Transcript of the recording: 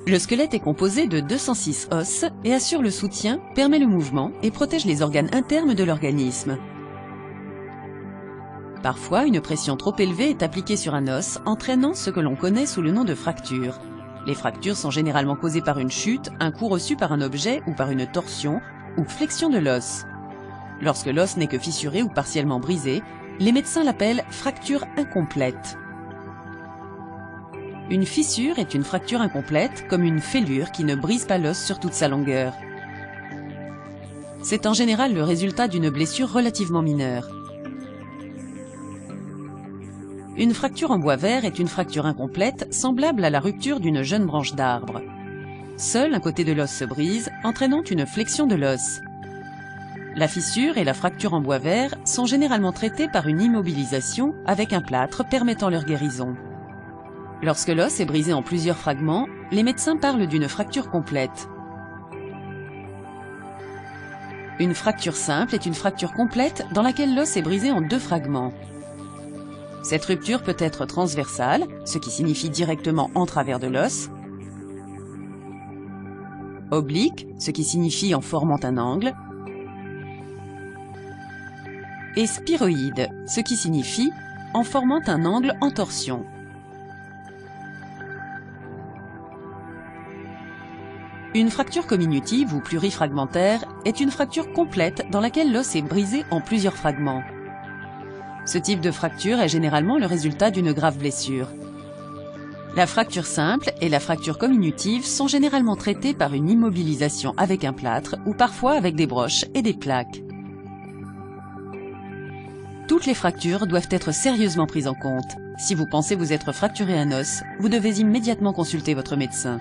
Le squelette est composé de 206 os et assure le soutien, permet le mouvement et protège les organes internes de l'organisme. Parfois, une pression trop élevée est appliquée sur un os, entraînant ce que l'on connaît sous le nom de fracture. Les fractures sont généralement causées par une chute, un coup reçu par un objet ou par une torsion ou flexion de l'os. Lorsque l'os n'est que fissuré ou partiellement brisé, les médecins l'appellent fracture incomplète. Une fissure est une fracture incomplète, comme une fêlure qui ne brise pas l'os sur toute sa longueur. C'est en général le résultat d'une blessure relativement mineure. Une fracture en bois vert est une fracture incomplète, semblable à la rupture d'une jeune branche d'arbre. Seul un côté de l'os se brise, entraînant une flexion de l'os. La fissure et la fracture en bois vert sont généralement traitées par une immobilisation avec un plâtre permettant leur guérison. Lorsque l'os est brisé en plusieurs fragments, les médecins parlent d'une fracture complète. Une fracture simple est une fracture complète dans laquelle l'os est brisé en 2 fragments. Cette rupture peut être transversale, ce qui signifie directement en travers de l'os, oblique, ce qui signifie en formant un angle, et spiroïde, ce qui signifie en formant un angle en torsion. Une fracture comminutive ou plurifragmentaire est une fracture complète dans laquelle l'os est brisé en plusieurs fragments. Ce type de fracture est généralement le résultat d'une grave blessure. La fracture simple et la fracture comminutive sont généralement traitées par une immobilisation avec un plâtre ou parfois avec des broches et des plaques. Toutes les fractures doivent être sérieusement prises en compte. Si vous pensez vous être fracturé un os, vous devez immédiatement consulter votre médecin.